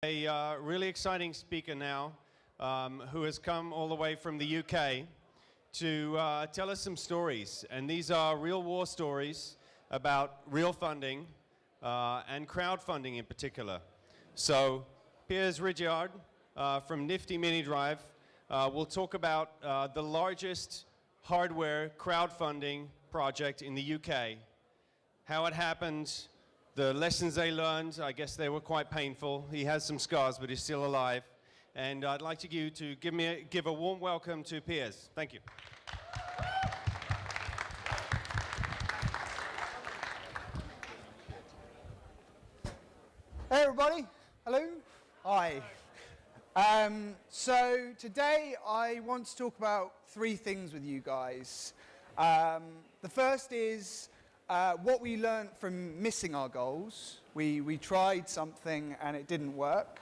A really exciting speaker now who has come all the way from the UK to tell us some stories. And these are real war stories about real funding and crowdfunding in particular. So Piers Ridyard from Nifty Minidrive will talk about the largest hardware crowdfunding project in the UK, how it happened, the lessons they learned. I guess they were quite painful. He has some scars, but he's still alive. And I'd like you to give a warm welcome to Piers. Thank you. Hey everybody, hello, hi. So today I want to talk about three things with you guys. The first is what we learned from missing our goals. We tried something and it didn't work.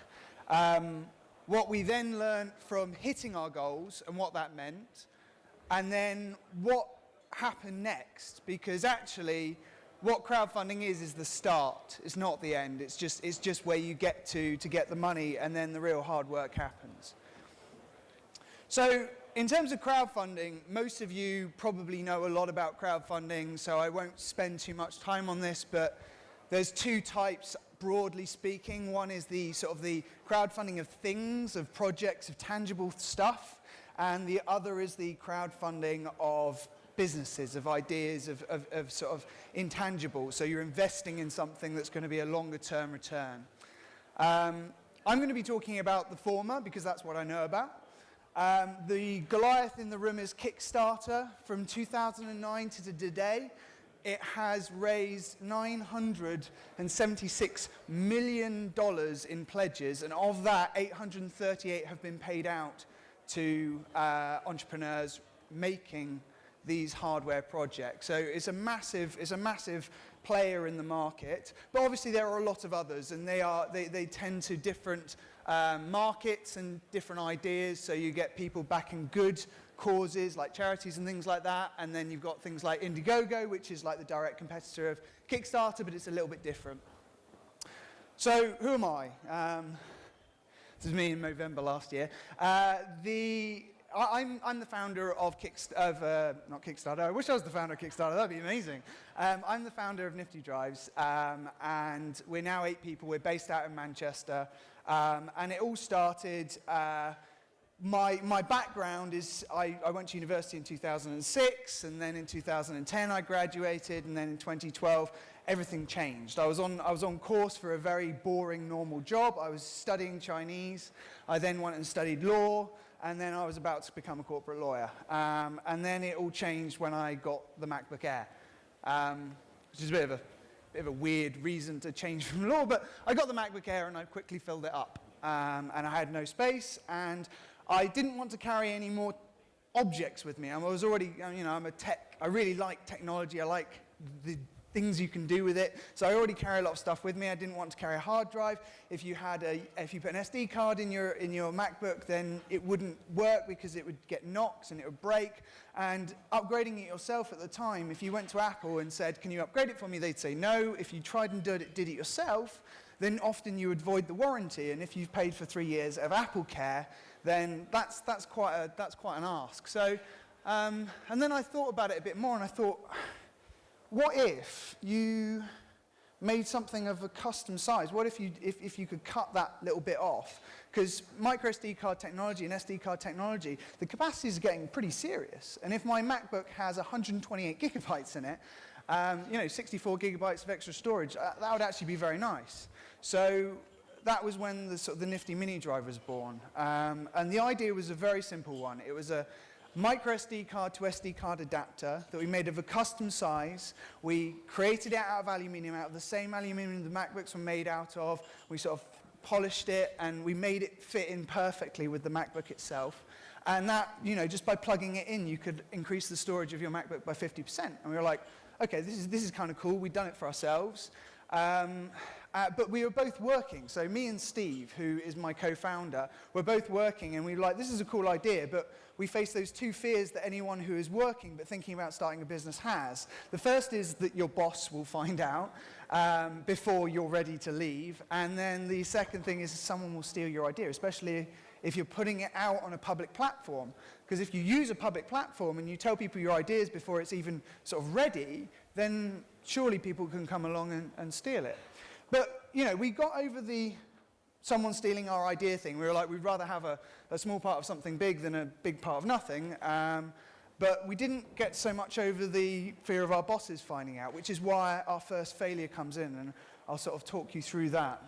What we then learned from hitting our goals and what that meant. And then what happened next, because actually what crowdfunding is the start. It's not the end. It's just where you get to get the money, and then the real hard work happens. So in terms of crowdfunding, most of you probably know a lot about crowdfunding, so I won't spend too much time on this, but there's two types, broadly speaking. One is the sort of the crowdfunding of things, of projects, of tangible stuff, and the other is the crowdfunding of businesses, of ideas, of sort of intangible. So you're investing in something that's going to be a longer term return. I'm going to be talking about the former because that's what I know about. The Goliath in the room is Kickstarter. From 2009 to today, it has raised $976 million in pledges, and of that, 838 have been paid out to entrepreneurs making these hardware projects. So it's a massive player in the market, but obviously there are a lot of others, and they tend to different markets and different ideas. So you get people backing good causes like charities and things like that, and then you've got things like IndieGoGo, which is like the direct competitor of Kickstarter, but it's a little bit different. So who am I? This is me in November last year. I'm the founder of not Kickstarter. I wish I was the founder of Kickstarter. That'd be amazing. I'm the founder of Nifty Drives, and we're now 8 people. We're based out in Manchester, and it all started. My background is I went to university in 2006, and then in 2010 I graduated, and then in 2012 everything changed. I was on course for a very boring normal job. I was studying Chinese. I then went and studied law, and then I was about to become a corporate lawyer. And then it all changed when I got the MacBook Air, which is a bit of a weird reason to change from law, but I got the MacBook Air and I quickly filled it up, and I had no space, and I didn't want to carry any more objects with me. I was already, I'm a tech. I really like technology. I like the things you can do with it. So I already carry a lot of stuff with me. I didn't want to carry a hard drive. If you put an SD card in your MacBook, then it wouldn't work because it would get knocks and it would break. And upgrading it yourself at the time, if you went to Apple and said, "Can you upgrade it for me?" they'd say no. If you tried and did it yourself, then often you would void the warranty. And if you've paid for 3 years of Apple Care, then that's quite an ask. So, and then I thought about it a bit more, and I thought, what if you made something of a custom size? What if you could cut that little bit off? Because micro SD card technology and SD card technology, the capacity is getting pretty serious. And if my MacBook has 128 gigabytes in it, 64 gigabytes of extra storage, that would actually be very nice. So that was when the Nifty Minidrive was born. And the idea was a very simple one. It was a micro SD card to SD card adapter that we made of a custom size. We created it out of aluminium, out of the same aluminium the MacBooks were made out of. We sort of polished it, and we made it fit in perfectly with the MacBook itself. And that, just by plugging it in, you could increase the storage of your MacBook by 50%. And we were like, okay, this is kind of cool. We'd done it for ourselves. But we were both working. So me and Steve, who is my co-founder, were both working, and we were like, this is a cool idea, but we face those two fears that anyone who is working but thinking about starting a business has. The first is that your boss will find out, before you're ready to leave. And then the second thing is someone will steal your idea, especially if you're putting it out on a public platform. Because if you use a public platform and you tell people your ideas before it's even sort of ready, then surely people can come along and steal it. But, you know, we got over the someone stealing our idea thing. We were like, we'd rather have a small part of something big than a big part of nothing. But we didn't get so much over the fear of our bosses finding out, which is why our first failure comes in, and I'll sort of talk you through that.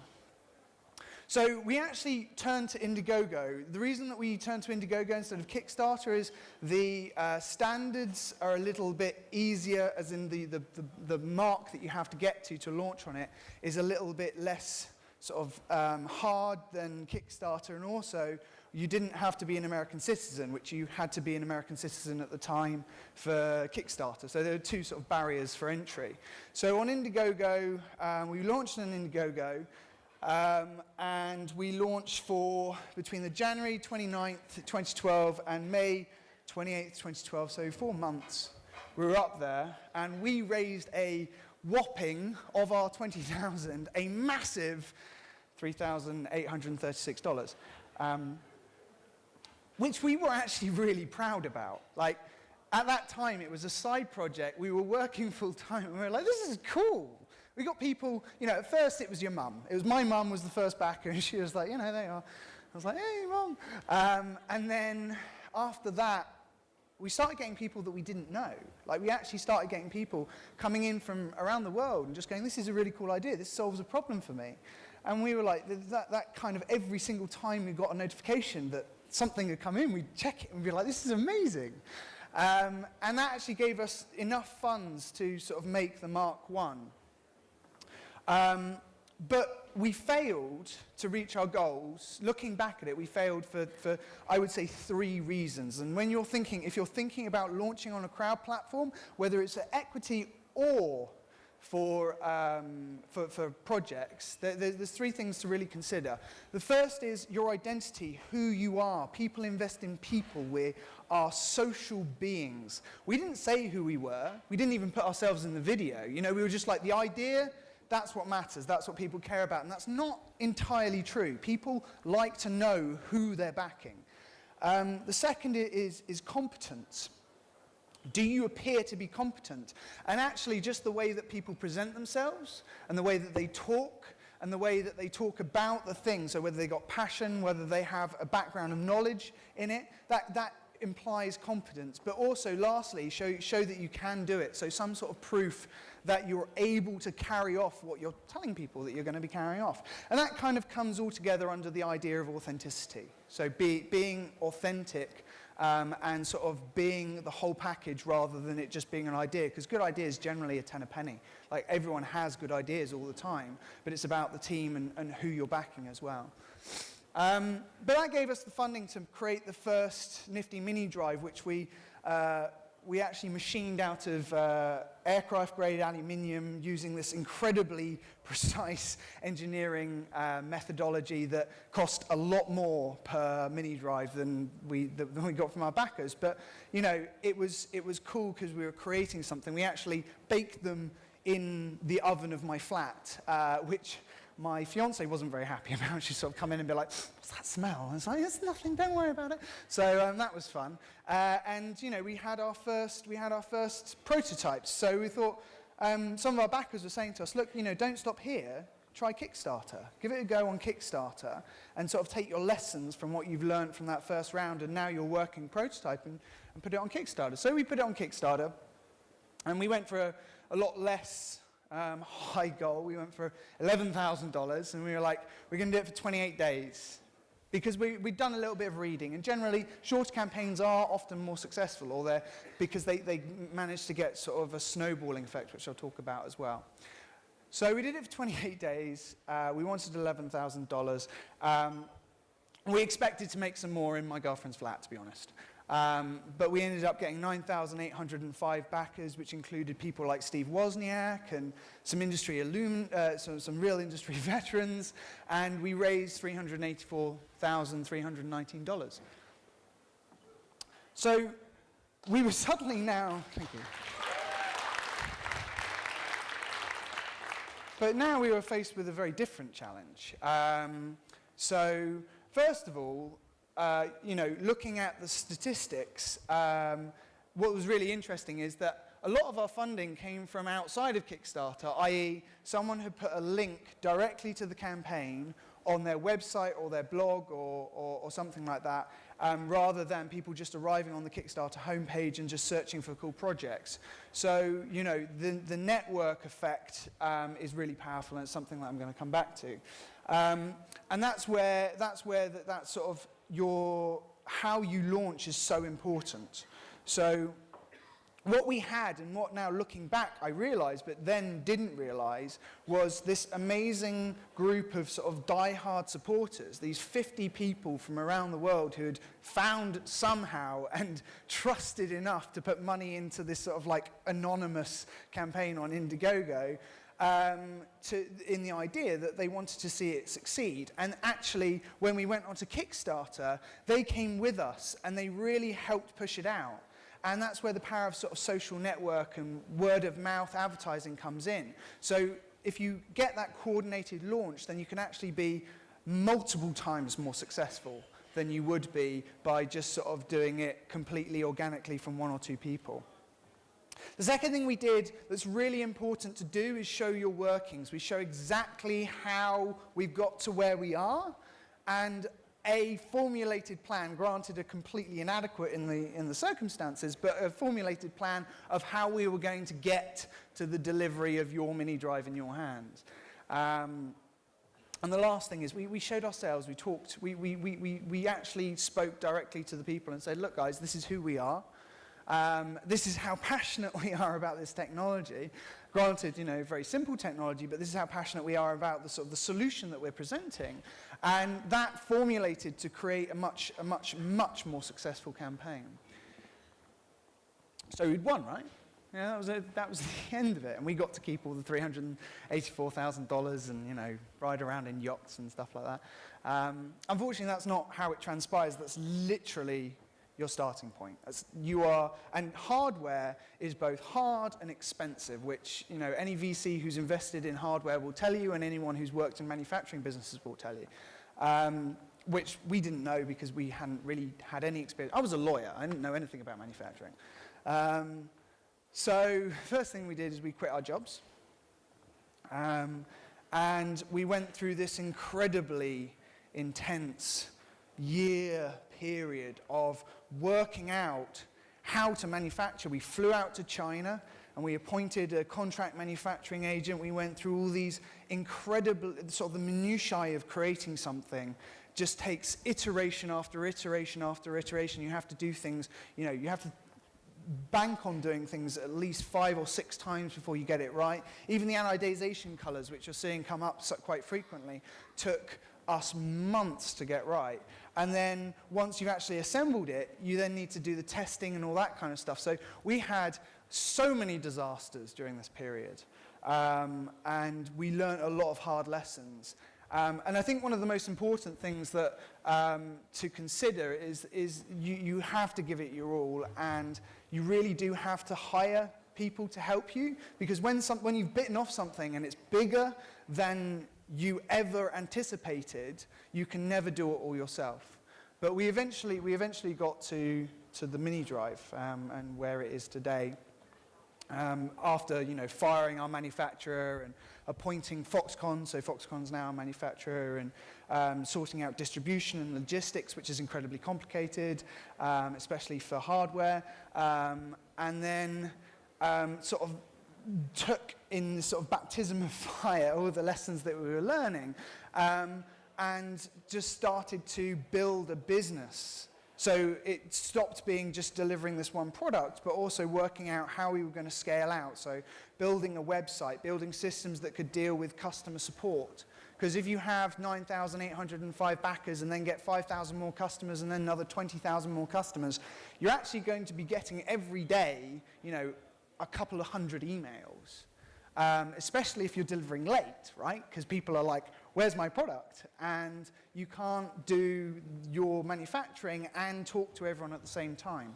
So we actually turned to IndieGoGo. The reason that we turned to IndieGoGo instead of Kickstarter is the standards are a little bit easier, as in the mark that you have to get to launch on it is a little bit less sort of hard than Kickstarter, and also you didn't have to be an American citizen, which you had to be an American citizen at the time for Kickstarter. So there are two sort of barriers for entry. So on IndieGoGo, we launched on IndieGoGo, and we launched for between the January 29th, 2012 and May 28th, 2012, so 4 months. We were up there, and we raised a whopping of our 20,000, a massive $3,836. Which we were actually really proud about. Like, at that time, it was a side project. We were working full time, and we were like, this is cool. We got people, you know, at first it was your mum. It was my mum was the first backer, and she was like, you know, they are. I was like, hey, mum. And then after that, we started getting people that we didn't know. Like, we actually started getting people coming in from around the world and just going, this is a really cool idea. This solves a problem for me. And we were like, that kind of every single time we got a notification that something had come in, we'd check it and be like, this is amazing. And that actually gave us enough funds to sort of make the Mark 1. But we failed to reach our goals. Looking back at it, we failed for I would say 3 reasons. And when you're thinking, if you're thinking about launching on a crowd platform, whether it's at equity or for projects, there's 3 things to really consider. The first is your identity, who you are. People invest in people. We are social beings. We didn't say who we were. We didn't even put ourselves in the video. You know, we were just like, the idea, that's what matters. That's what people care about. And that's not entirely true. People like to know who they're backing. The second is competence. Do you appear to be competent? And actually, just the way that people present themselves, and the way that they talk, and the way that they talk about the thing, so whether they got passion, whether they have a background of knowledge in it, that implies competence. But also, lastly, show that you can do it. So some sort of proof that you're able to carry off what you're telling people that you're going to be carrying off. And that kind of comes all together under the idea of authenticity. So being authentic, and sort of being the whole package rather than it just being an idea, because good ideas generally are 10 a penny. Like, everyone has good ideas all the time, but it's about the team and who you're backing as well. But that gave us the funding to create the first Nifty Minidrive, which we actually machined out of aircraft-grade aluminium using this incredibly precise engineering methodology that cost a lot more per Minidrive than we got from our backers. But, you know, it was cool because we were creating something. We actually baked them in the oven of my flat, which my fiance wasn't very happy about. She'd sort of come in and be like, what's that smell? And I was like, it's nothing, don't worry about it. So that was fun. And, you know, we had our first prototypes. So we thought, some of our backers were saying to us, look, you know, don't stop here, try Kickstarter. Give it a go on Kickstarter and sort of take your lessons from what you've learned from that first round and now your working prototype and put it on Kickstarter. So we put it on Kickstarter, and we went for a lot less high goal. We went for $11,000, and we were like, we're going to do it for 28 days. Because we'd done a little bit of reading, and generally, shorter campaigns are often more successful, or because they manage to get sort of a snowballing effect, which I'll talk about as well. So we did it for 28 days. We wanted $11,000. We expected to make some more in my girlfriend's flat, to be honest. But we ended up getting 9,805 backers, which included people like Steve Wozniak and some some real industry veterans, and we raised $384,319. So we were suddenly now, thank you. But now we were faced with a very different challenge. So first of all, looking at the statistics, what was really interesting is that a lot of our funding came from outside of Kickstarter, i.e. someone had put a link directly to the campaign on their website or their blog or something like that, rather than people just arriving on the Kickstarter homepage and just searching for cool projects. So, the network effect is really powerful, and it's something that I'm going to come back to. And that's where that sort of how you launch is so important. So what we had, and what now looking back I realized, but then didn't realize, was this amazing group of sort of die-hard supporters, these 50 people from around the world who had found somehow and trusted enough to put money into this sort of like anonymous campaign on IndieGoGo, in the idea that they wanted to see it succeed. And actually, when we went onto Kickstarter, they came with us and they really helped push it out. And that's where the power of sort of social network and word of mouth advertising comes in. So if you get that coordinated launch, then you can actually be multiple times more successful than you would be by just sort of doing it completely organically from one or two people. The second thing we did that's really important to do is show your workings. We show exactly how we've got to where we are, and a formulated plan, granted a completely inadequate in the circumstances, but a formulated plan of how we were going to get to the delivery of your Minidrive in your hands. And the last thing is we showed ourselves, we talked, we actually spoke directly to the people and said, look guys, this is who we are. This is how passionate we are about this technology. Granted, very simple technology, but this is how passionate we are about the sort of the solution that we're presenting. And that formulated to create a much more successful campaign. So we'd won, right? Yeah, that was the end of it. And we got to keep all the $384,000 and, ride around in yachts and stuff like that. Unfortunately, that's not how it transpires. That's literally your starting point. And hardware is both hard and expensive, which any VC who's invested in hardware will tell you, and anyone who's worked in manufacturing businesses will tell you, which we didn't know because we hadn't really had any experience. I was a lawyer. I didn't know anything about manufacturing. So first thing we did is we quit our jobs, and we went through this incredibly intense year period of working out how to manufacture. We flew out to China and we appointed a contract manufacturing agent. We went through all these incredible, sort of the minutiae of creating something just takes iteration after iteration after iteration. You have to do things, you have to bank on doing things at least 5 or 6 times before you get it right. Even the anodization colors, which you're seeing come up quite frequently, took us months to get right. And then once you've actually assembled it, you then need to do the testing and all that kind of stuff. So we had so many disasters during this period. And we learned a lot of hard lessons. And I think one of the most important things that to consider is you have to give it your all, and you really do have to hire people to help you, because when you've bitten off something and it's bigger than you ever anticipated, you can never do it all yourself. But we eventually got to the Minidrive and where it is today. After firing our manufacturer and appointing Foxconn, so Foxconn's now a manufacturer, and sorting out distribution and logistics, which is incredibly complicated, especially for hardware, and then sort of took in sort of baptism of fire all the lessons that we were learning, and just started to build a business. So it stopped being just delivering this one product, but also working out how we were going to scale out. So building a website, building systems that could deal with customer support. Because if you have 9,805 backers and then get 5,000 more customers and then another 20,000 more customers, you're actually going to be getting every day, a couple of hundred emails. Especially if you're delivering late, right? Because people are like, where's my product? And you can't do your manufacturing and talk to everyone at the same time.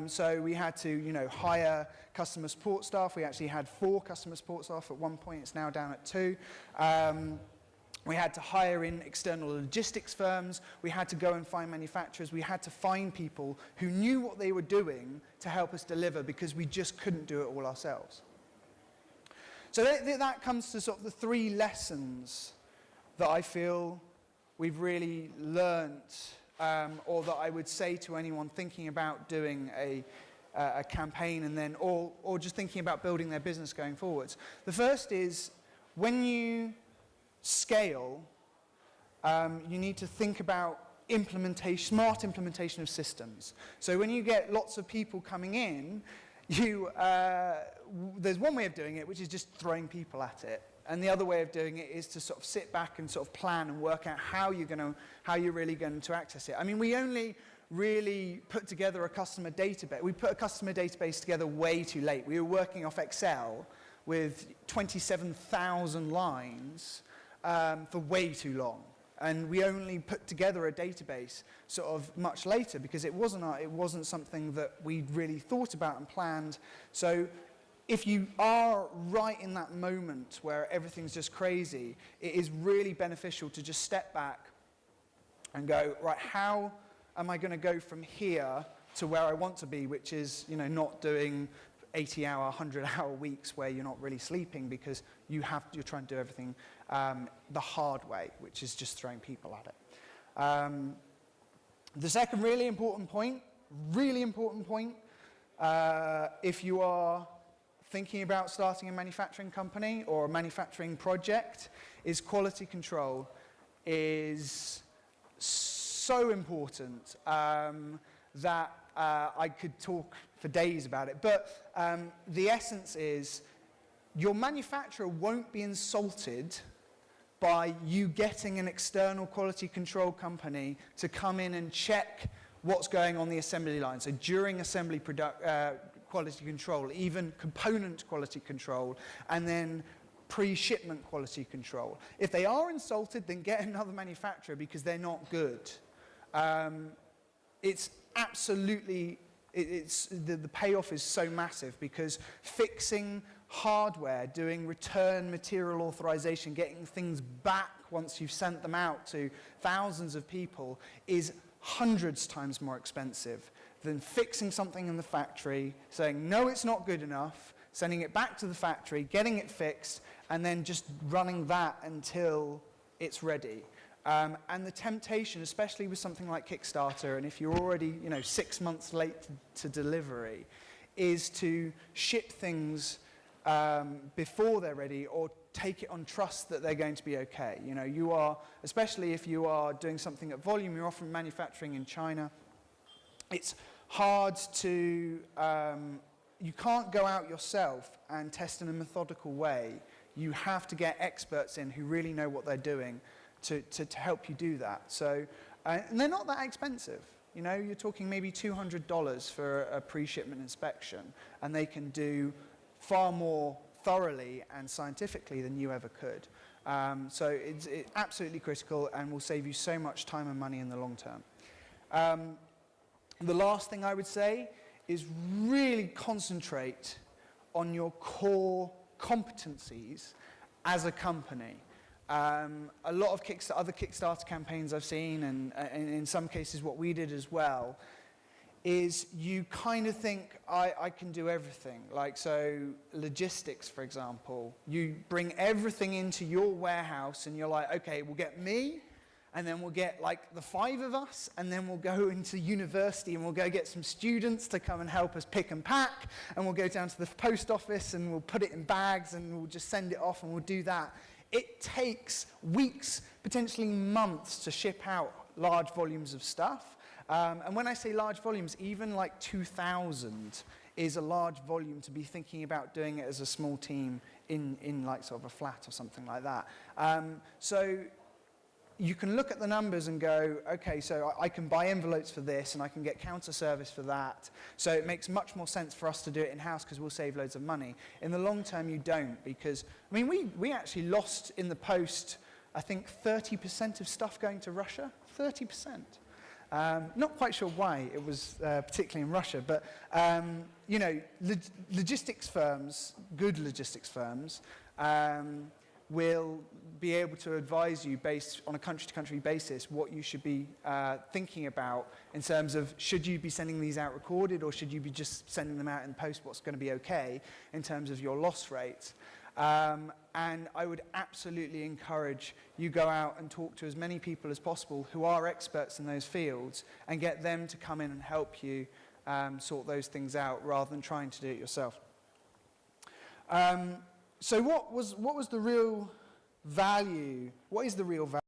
So we had to, hire customer support staff. We actually had 4 customer support staff at one point. It's now down at 2. We had to hire in external logistics firms. We had to go and find manufacturers. We had to find people who knew what they were doing to help us deliver because we just couldn't do it all ourselves. So that comes to sort of the 3 lessons that I feel we've really learnt, or that I would say to anyone thinking about doing a campaign and then, or just thinking about building their business going forwards. The first is, when you scale, you need to think about smart implementation of systems. So when you get lots of people coming in, there's one way of doing it, which is just throwing people at it. And the other way of doing it is to sort of sit back and sort of plan and work out how you're really going to access it. I mean, we only really put together a customer database. We put a customer database together way too late. We were working off Excel with 27,000 lines for way too long. And we only put together a database sort of much later because it wasn't something that we'd really thought about and planned. So if you are right in that moment where everything's just crazy, it is really beneficial to just step back and go, right, how am I going to go from here to where I want to be, which is, not doing 80-hour, 100-hour weeks where you're not really sleeping because you're trying to do everything the hard way, which is just throwing people at it. The second really important point, if you are thinking about starting a manufacturing company or a manufacturing project, is quality control is so important that I could talk for days about it. But the essence is, your manufacturer won't be insulted by you getting an external quality control company to come in and check what's going on the assembly line. So during assembly quality control, even component quality control, and then pre-shipment quality control. If they are insulted, then get another manufacturer because they're not good. It's absolutely, the payoff is so massive because fixing hardware, doing return material authorization, getting things back once you've sent them out to thousands of people is hundreds times more expensive than fixing something in the factory, saying, no, it's not good enough, sending it back to the factory, getting it fixed, and then just running that until it's ready. And the temptation, especially with something like Kickstarter, and if you're already 6 months late to delivery, is to ship things before they're ready or take it on trust that they're going to be okay. You are, especially if you are doing something at volume, you're often manufacturing in China. It's hard to, you can't go out yourself and test in a methodical way. You have to get experts in who really know what they're doing to help you do that. So, and they're not that expensive. You're talking maybe $200 for a pre-shipment inspection, and they can do far more thoroughly and scientifically than you ever could. So it's absolutely critical and will save you so much time and money in the long term. The last thing I would say is really concentrate on your core competencies as a company. A lot of other Kickstarter campaigns I've seen, and in some cases what we did as well, is you kind of think, I can do everything. Like, so logistics, for example, you bring everything into your warehouse and you're like, okay, we'll get me, and then we'll get like the 5 of us, and then we'll go into university and we'll go get some students to come and help us pick and pack, and we'll go down to the post office and we'll put it in bags and we'll just send it off and we'll do that. It takes weeks, potentially months to ship out large volumes of stuff. And when I say large volumes, even like 2,000 is a large volume to be thinking about doing it as a small team in like sort of a flat or something like that. So you can look at the numbers and go, okay, so I can buy envelopes for this and I can get counter service for that. So it makes much more sense for us to do it in-house because we'll save loads of money. In the long term, you don't, because, I mean, we actually lost in the post, I think, 30% of stuff going to Russia, 30%. Not quite sure why it was particularly in Russia, but you know, logistics firms, good logistics firms, will be able to advise you based on a country-to-country basis what you should be thinking about in terms of should you be sending these out recorded or should you be just sending them out in post, what's going to be okay in terms of your loss rate. And I would absolutely encourage you go out and talk to as many people as possible who are experts in those fields and get them to come in and help you sort those things out rather than trying to do it yourself. So what was the real value? What is the real value